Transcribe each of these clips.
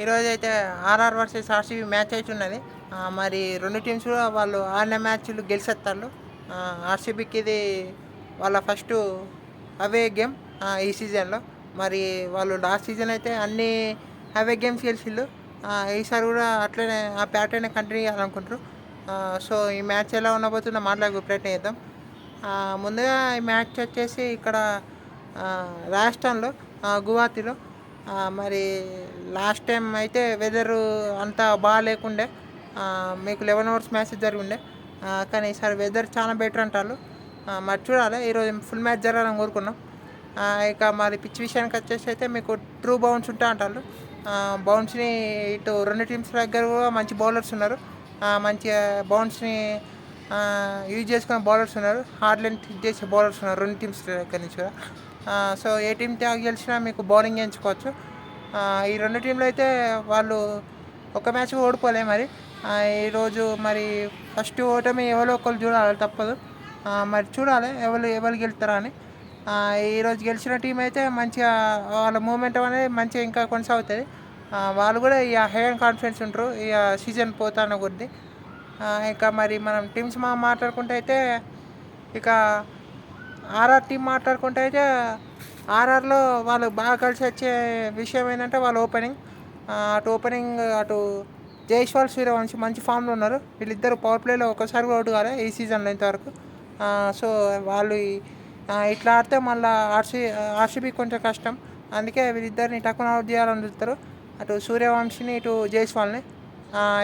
ఈరోజైతే RR versus RCB match అయితున్నది. మరి 2 teams కూడా వాళ్ళు ఆడిన మ్యాచ్‌లు గెలిచేత్తాళ్ళు. ఆర్సీబీకి ఇది వాళ్ళ ఫస్టు అవే గేమ్ ఈ సీజన్‌లో. మరి వాళ్ళు లాస్ట్ సీజన్ అయితే అన్నీ అవే గేమ్స్ గెలిచిళ్ళు. ఈసారి కూడా అట్లనే ఆ ప్యాటర్నే కంటిన్యూ చేయాలనుకుంటారు. సో, ఈ మ్యాచ్ ఎలా ఉండబోతుందో మాట్లాడే ప్రయత్నం చేద్దాం. ముందుగా ఈ మ్యాచ్ వచ్చేసి ఇక్కడ రాజస్థాన్‌లో గువాహతిలో. మరి లాస్ట్ టైం అయితే వెదరు అంత బాగాలేకుండే. మీకు 11 అవర్స్ మ్యాచ్ జరిగిండే. కానీ ఈసారి వెదర్ చాలా బెటర్ అంటారు. మరి చూడాలి, ఈరోజు ఫుల్ మ్యాచ్ జరగాలని కోరుకున్నాం. ఇక మరి పిచ్ విషయానికి వచ్చేసి అయితే మీకు ట్రూ బౌన్స్ ఉంటా అంటారు. బౌన్స్ని ఇటు రెండు టీమ్స్ దగ్గర కూడా మంచి బౌలర్స్ ఉన్నారు. మంచిగా బౌన్స్ని యూజ్ చేసుకునే బౌలర్స్ ఉన్నారు. హార్డ్ లెంత్ చేసే బౌలర్స్ ఉన్నారు రెండు టీమ్స్ దగ్గర నుంచి కూడా. సో ఏ టీం గెలిచినా మీకు బౌలింగ్ ఎంచుకోవచ్చు. ఈ రెండు టీంలు అయితే వాళ్ళు ఒక మ్యాచ్ ఓడిపోలే. మరి ఈరోజు మరి ఫస్ట్ ఓటమి ఎవరో ఒకరు చూడాలి, తప్పదు. మరి చూడాలి ఎవరు గెలుస్తారా అని. ఈరోజు గెలిచిన టీం అయితే మంచిగా వాళ్ళ మూమెంట్ అనేది మంచిగా ఇంకా కొనసాగుతుంది. వాళ్ళు కూడా ఇక హై అండ్ కాన్ఫిడెన్స్ ఉంటారు ఇక సీజన్ పోతాన్న కొద్దీ. ఇక మరి మనం టీమ్స్ మాట్లాడుకుంటే అయితే ఇక ఆర్ఆర్ టీం మాట్లాడుకుంటే అయితే ఆర్ఆర్లో వాళ్ళు బాగా కలిసి వచ్చే విషయం ఏంటంటే వాళ్ళ ఓపెనింగ్. అటు జైస్వాల్ సూర్యవంశీ మంచి ఫామ్లో ఉన్నారు. వీళ్ళిద్దరు పవర్ ప్లేలో ఒకసారి కూడా అవుట్ కాలే ఈ సీజన్లో ఇంతవరకు. సో వాళ్ళు ఇట్లా ఆడితే మళ్ళీ ఆర్సీబీ కొంచెం కష్టం. అందుకే వీళ్ళిద్దరిని టక్కున అవుట్ చేయాలని చూస్తారు, అటు సూర్యవంశిని ఇటు జైస్వాల్ని.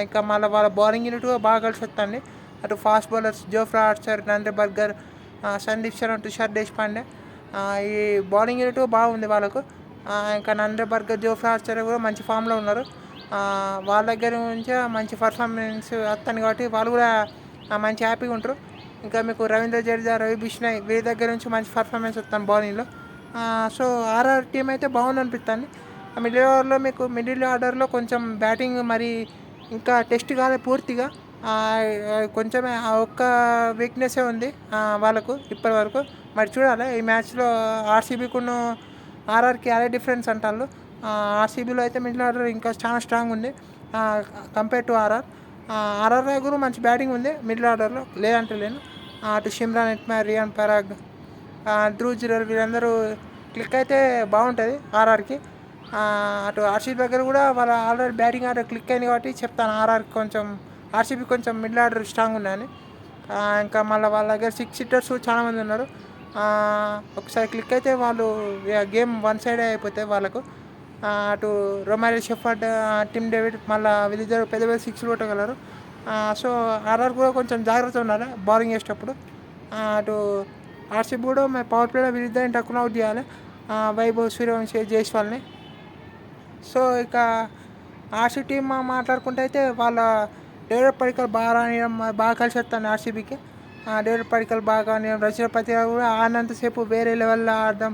ఇంకా మళ్ళీ వాళ్ళ బౌలింగ్ యూనిట్ బాగా కలిసి వస్తుంది. అటు fast bowlers Jofra Archer, నంద్రే burger, Sandeep Sharma, Tushar Deshpande. ఈ బౌలింగ్ యూనిట్ బాగుంది వాళ్ళకు. ఇంకా నంద్రే బర్గర్, జోఫ్రా ఆర్చర్ కూడా మంచి ఫామ్లో ఉన్నారు. వాళ్ళ దగ్గర నుంచే మంచి పర్ఫార్మెన్స్ వస్తుంది కాబట్టి వాళ్ళు కూడా మంచి హ్యాపీగా ఉంటారు. ఇంకా మీకు రవీంద్ర జడేజా, రవి బిష్నాయ్ వీరి దగ్గర నుంచి మంచి పర్ఫార్మెన్స్ వస్తాను బౌలింగ్లో. సో ఆర్ఆర్ టీం అయితే బాగుంది అనిపిస్తుంది. మిడిల్ ఆర్డర్లో కొంచెం బ్యాటింగ్ మరి ఇంకా టెస్ట్ కాలే పూర్తిగా. కొంచెమే ఆ ఒక్క వీక్నెస్సే ఉంది వాళ్ళకు ఇప్పటి వరకు. మరి చూడాలి ఈ మ్యాచ్లో ఆర్సీబీకును ఆర్ఆర్కి అదే డిఫరెన్స్ అంటారు. ఆర్సీబీలో అయితే మిడిల్ ఆర్డర్ ఇంకా చాలా స్ట్రాంగ్ ఉంది కంపేర్ టు ఆర్ఆర్. ఆర్ఆర్ దగ్గర మంచి బ్యాటింగ్ ఉంది మిడిల్ ఆర్డర్లో, లేదంటే లేను. అటు షిమ్రాన్ ఎట్మర్, రియాన్ పరాగ్, ధ్రువ్ జురెల్ వీళ్ళందరూ క్లిక్ అయితే బాగుంటుంది ఆర్ఆర్కి. అటు ఆర్సీబీ దగ్గర కూడా వాళ్ళ ఆల్రెడీ బ్యాటింగ్ ఆర్డర్ క్లిక్ అయింది కాబట్టి చెప్తాను ఆర్సీబీ కొంచెం మిడిల్ ఆర్డర్ స్ట్రాంగ్ ఉందని. ఇంకా మళ్ళీ వాళ్ళ దగ్గర 6 hitters చాలామంది ఉన్నారు. ఒకసారి క్లిక్ అయితే వాళ్ళు గేమ్ వన్ సైడే అయిపోతాయి వాళ్ళకు. అటు రొమారియో షెఫర్డ్, టిమ్ డేవిడ్ మళ్ళీ వీళ్ళిద్దరు పెద్ద పెద్ద 6 కొట్టగలరు. సో ఆర్ఆర్ కూడా కొంచెం జాగ్రత్త ఉండాలి బౌలింగ్ వేసేటప్పుడు. అటు ఆర్సీబీ కూడా పవర్ ప్లేలో వీళ్ళిద్దరిని టక్కున అవుట్ చేయాలి, వైభవ్ సూర్యవంశీ, జైస్వాల్ని. సో ఇక ఆర్సీ టీం మాట్లాడుకుంటే అయితే వాళ్ళ డేవిడ్ పడికల్ బాగా కలిసి వస్తాను ఆర్సీబీకి. డేవిడ్ పడికల్ బాగా రజత్ పతిరాజ్ కూడా ఆడినంతసేపు వేరే లెవెల్లో ఆడదాం.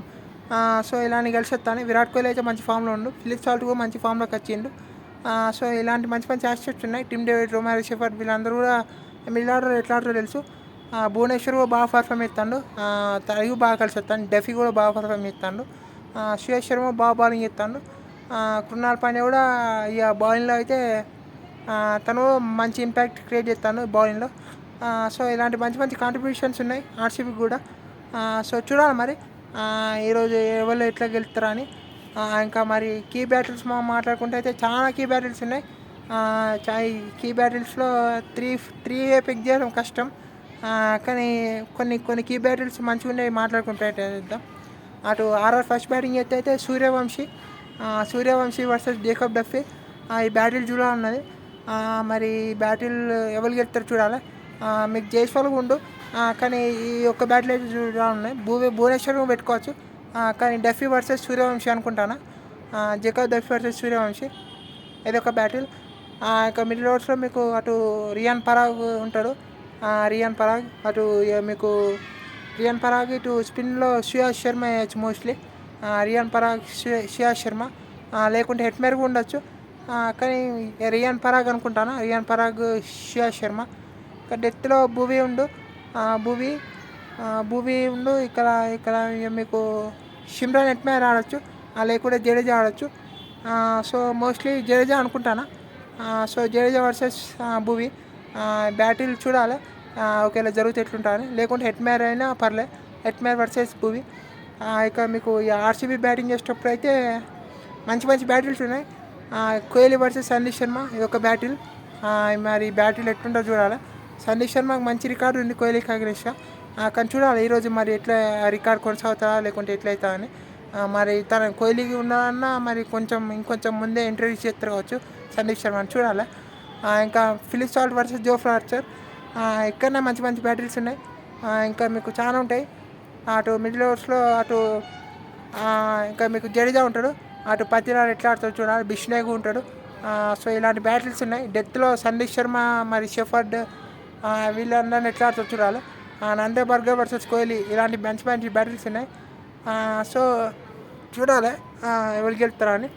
సో ఇలాంటి కలిసి వస్తాను. విరాట్ కోహ్లీ అయితే మంచి ఫామ్లో ఉండు, ఫిలిప్ సాల్ట్ కూడా మంచి ఫామ్లోకి వచ్చిండు. సో ఇలాంటి మంచి మంచి యాక్సెప్ట్స్ ఉన్నాయి. టిమ్ డేవిడ్, రొమారియో షెఫర్డ్ వీళ్ళందరూ కూడా మిడిల్ ఆర్డర్ ఎట్లా ఆడతారో తెలుసు. భువనేశ్వర్ కూడా బాగా పర్ఫామ్ చేస్తాడు. తరుగు బాగా కలిసి వస్తాడు. డెఫీ కూడా బాగా పర్ఫామ్ చేస్తాడు. శ్రేయస్ శర్మ బాగా బౌలింగ్ చేస్తాడు. కృణాల్ పాండ్యా కూడా ఇక బౌలింగ్లో అయితే తను మంచి ఇంపాక్ట్ క్రియేట్ చేస్తాను బౌలింగ్లో. సో ఇలాంటి మంచి మంచి కాంట్రిబ్యూషన్స్ ఉన్నాయి ఆర్సీబీకి కూడా. సో చూడాలి మరి ఈరోజు ఎవరు ఎట్లా గెలుస్తారా అని. ఇంకా మరి కీ బ్యాటిల్స్ మాట్లాడుకుంటే అయితే చాలా కీ బ్యాటిల్స్ ఉన్నాయి. కీ బ్యాటిల్స్లో త్రీ పిక్ చేయడం కష్టం. కానీ కొన్ని కీ బ్యాటిల్స్ మంచిగా ఉన్నాయి మాట్లాడుకుంటే చేద్దాం. అటు ఆర్ఆర్ ఫస్ట్ బ్యాటింగ్ అయితే సూర్యవంశీ వర్సెస్ జేకబ్ డఫీ. ఈ బ్యాటిల్ చూడాలన్నది. మరి బ్యాటిల్ ఎవరు గెలుస్తారు చూడాలి. మీకు జైస్వాల్ ఉండు, కానీ ఈ ఒక్క బ్యాటిల్ అయితే చూడాలన్నాయి. భువనేశ్వర్ పెట్టుకోవచ్చు, కానీ డఫీ వర్సెస్ సూర్యవంశీ అనుకుంటాను. జేకబ్ డఫీ వర్సెస్ సూర్యవంశీ ఇదొక బ్యాటిల్. ఇక మిడిల్ ఓవర్స్లో మీకు అటు రియాన్ పరాగ్ ఉంటాడు. అటు మీకు రియాన్ పరాగ్, ఇటు స్పిన్లో శ్రేయస్ శర్మ వేయచ్చు మోస్ట్లీ. రియాన్ పరాగ్, శ్రేయస్ శర్మ, లేకుంటే హెట్మేర్ కూడా ఉండొచ్చు. కానీ రియాన్ పరాగ్ అనుకుంటాను. రియాన్ పరాగ్, శ్రేయస్ శర్మ. ఇక డెత్లో భువీ ఉండు. ఇక్కడ మీకు షిమ్రాన్ ఎట్మేర్ ఆడచ్చు, లేకుంటే జడేజా ఆడచ్చు. సో మోస్ట్లీ జడేజా అనుకుంటాను. సో జడేజా వర్సెస్ భువి బ్యాటిల్ చూడాలి. ఒకవేళ జరిగితే ఎట్లుంటుంది, లేకుంటే హెట్మేర్ అయినా పర్లే. హెట్మేర్ వర్సెస్ భువి. ఇక మీకు ఈ ఆర్సీబీ బ్యాటింగ్ చేసేటప్పుడు అయితే మంచి మంచి బ్యాటిల్స్ ఉన్నాయి. కోహ్లీ వర్సెస్ సందీప్ శర్మ ఇది ఒక బ్యాటిల్. మరి బ్యాటిల్ ఎట్లుంటుందో చూడాలి. సందీప్ శర్మకు మంచి రికార్డు ఉంది కోహ్లీకి అగ్రెస్ట్గా. కానీ చూడాలి ఈరోజు మరి ఎట్లా రికార్డ్ కొనసాగుతా లేకుంటే ఎట్లయితా అని. మరి తన కోహ్లీకి ఉన్నారన్నా మరి ఇంకొంచెం ముందే ఇంట్రడ్యూస్ చేస్తారు కావచ్చు సందీప్ శర్మని, చూడాలి. ఇంకా Philip Salt versus Jofra Archer ఇక్కడనే మంచి మంచి బ్యాటిల్స్ ఉన్నాయి. ఇంకా మీకు చాలా ఉంటాయి. అటు మిడిల్ ఓవర్స్లో ఇంకా మీకు జడేజా ఉంటాడు, అటు పతిరాడు ఎట్లా ఆడతాడు చూడాలి. బిష్నేగు ఉంటాడు. సో ఇలాంటి బ్యాటిల్స్ ఉన్నాయి. డెత్లో సందీప్ శర్మ మరి షెఫర్డ్ వీళ్ళందరినీ ఎట్లా ఆడతాడు చూడాలి. నందే బర్గర్ వర్సెస్ కోహ్లీ ఇలాంటి మంచి మంచి బ్యాటిల్స్ ఉన్నాయి. సో చూడాలి ఎవరు గెలుస్తారని.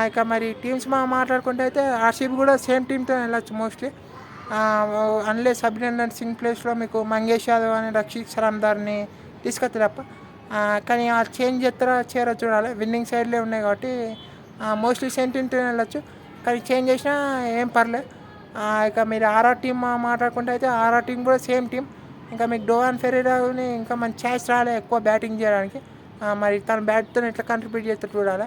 ఇక మరి టీమ్స్ మాట్లాడుకుంటే అయితే ఆర్సీబీ కూడా సేమ్ టీంతో వెళ్ళచ్చు మోస్ట్లీ. అన్లెస్ అభినందన్ సింగ్ ప్లేస్లో మీకు మంగేష్ యాదవ్ అని రక్షిత్ సరామ్దార్ని తీసుకొస్తే తప్ప. కానీ ఆ చేంజ్ చేయరో చూడాలి. విన్నింగ్ సైడ్లే ఉన్నాయి కాబట్టి మోస్ట్లీ సేమ్ టీంతో వెళ్ళచ్చు. కానీ చేంజ్ చేసినా ఏం పర్లే. ఇక మీరు ఆర్ఆర్ టీం మాట్లాడుకుంటే అయితే ఆర్ఆర్ టీం కూడా సేమ్ టీం. ఇంకా మీకు డోవాన్ ఫెరీరాని ఇంకా మంచి ఛాన్స్ రాలే ఎక్కువ బ్యాటింగ్ చేయడానికి. మరి తన బ్యాట్తో ఎట్లా కంట్రిబ్యూట్ చేస్తే చూడాలి.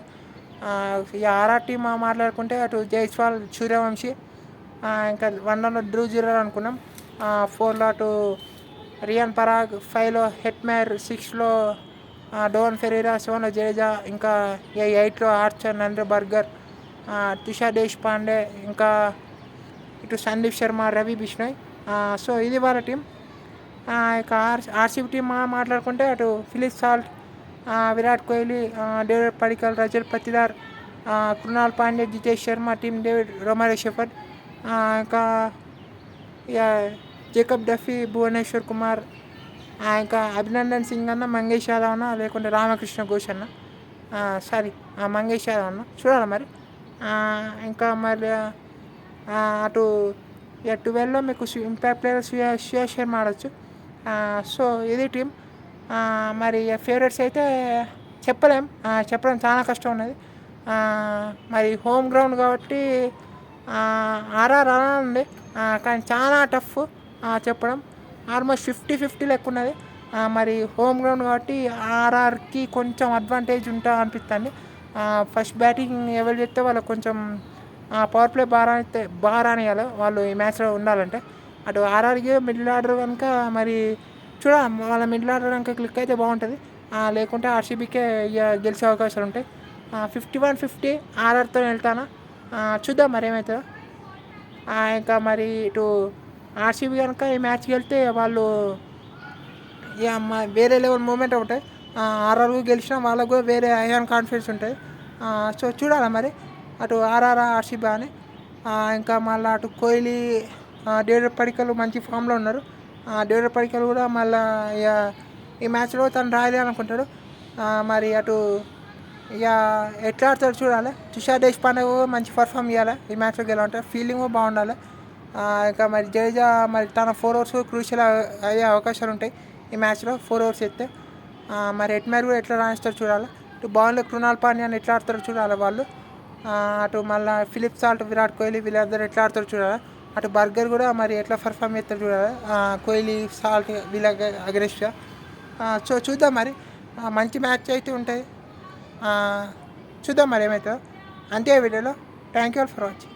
ఈ ఆర్ఆర్ టీం మాట్లాడుకుంటే అటు జైస్వాల్, సూర్యవంశీ, ఇంకా 1 డ్రూ జీరో అనుకున్నాం. 4లో అటు రియాన్ పరాగ్, 5లో హెట్మేర్, 6లో డోవన్ ఫెరీరా, 7లో జడేజా, ఇంకా 8లో Archer, Nandre Burger, Tushar Deshpande, ఇంకా ఇటు సందీప్ శర్మ, రవి బిష్ణోయ్. సో ఇది వాళ్ళ టీం. ఇక ఆర్సీబీ టీం మాట్లాడుకుంటే అటు Philip Salt, Virat Kohli, David Padikkal, Rajat Patidar, Krunal Pandya, Jitesh Sharma, Tim David, Romario Shepherd, ఇంకా జేకబ్ డఫీ, భువనేశ్వర్ కుమార్, ఇంకా అభినందన్ సింగ్ అన్న, మంగేష్ యాదవ్ అన్న, లేకుంటే రామకృష్ణ ఘోష్ అన్న, మంగేష్ యాదవ్ అన్న చూడాలి మరి. ఇంకా మరి అటు 12లో మీకు ఇంపాక్ట్ ప్లేయర్ శ్రేయస్ శర్మ ఆడవచ్చు. సో ఇది టీం. మరి ఫేవరెట్స్ అయితే చెప్పడం చాలా కష్టం ఉన్నది. మరి హోమ్ గ్రౌండ్ కాబట్టి ఆర్ఆర్ ఉంది. కానీ చాలా టఫ్ చెప్పడం. ఆల్మోస్ట్ 50-50 లెక్క ఉన్నది. మరి హోమ్ గ్రౌండ్ కాబట్టి ఆర్ఆర్కి కొంచెం అడ్వాంటేజ్ ఉంటా అనిపిస్తుంది. ఫస్ట్ బ్యాటింగ్ ఎవరు చేస్తే వాళ్ళకి కొంచెం పవర్ ప్లే బారానియాలి వాళ్ళు ఈ మ్యాచ్లో ఉండాలంటే. అటు ఆర్ఆర్కి మిడిల్ ఆర్డర్ కనుక మరి చూడాలి, వాళ్ళ మిడిల్ ఆర్డర్ కనుక క్లిక్ అయితే బాగుంటుంది. లేకుంటే ఆర్సీబీకే గెలిచే అవకాశాలు ఉంటాయి. 51-50 ఆర్ఆర్తో వెళ్తాను. చూద్దాం మరి ఏమవుతుందో. ఇంకా మరి ఇటు ఆర్సీబీ కనుక ఈ మ్యాచ్కి వెళ్తే వాళ్ళు వేరే లెవెల్ మూమెంట్ ఉంటాయి. ఆర్ఆర్ గెలిచినా వాళ్ళకు కూడా వేరే ఐఆన్ కాన్ఫిడెన్స్ ఉంటుంది. సో చూడాలి మరి అటు ఆర్ఆర్ ఆర్సీబీ అని. ఇంకా మళ్ళీ అటు కోహ్లీ, డేవిడ్ పడికల్ మంచి ఫామ్లో ఉన్నారు. డేవిడ్ పడికల్ కూడా మళ్ళీ ఈ మ్యాచ్లో తను రాయాలి అనుకుంటాడు. మరి అటు ఎట్లా ఆడతాడు చూడాలి. తుషార్ దేశ్ పాండే మంచి పర్ఫామ్ చేయాలి ఈ మ్యాచ్లో గెలవాలంటే. ఫీల్డింగ్ బాగుండాలి. ఇంకా మరి జడేజా మరి తన 4 ఓవర్స్ క్రూషియల్ అయ్యే అవకాశాలు ఉంటాయి ఈ మ్యాచ్లో. 4 ఓవర్స్ ఎత్తే మరి హెట్మేర్ కూడా ఎట్లా రాణిస్తారో చూడాలి. ఇటు బౌల్లో కృణాల్ పాండ్యాని ఎట్లా ఆడతారో చూడాలి వాళ్ళు. అటు మళ్ళీ ఫిలిప్ సాల్ట్, విరాట్ కోహ్లీ వీళ్ళందరూ ఎట్లా ఆడతారో చూడాలి. అటు బర్గర్ కూడా మరి ఎట్లా పర్ఫామ్ చేస్తారో చూడాలి కోహ్లీ, సాల్ట్ వీళ్ళకి అగ్రెస్ట్గా. సో చూద్దాం మరి. మంచి మ్యాచ్ అయితే ఉంటాయి. చూద్దాం మరి ఏమవుతుందో. అంతే వీడియోలో. Thank you all for watching.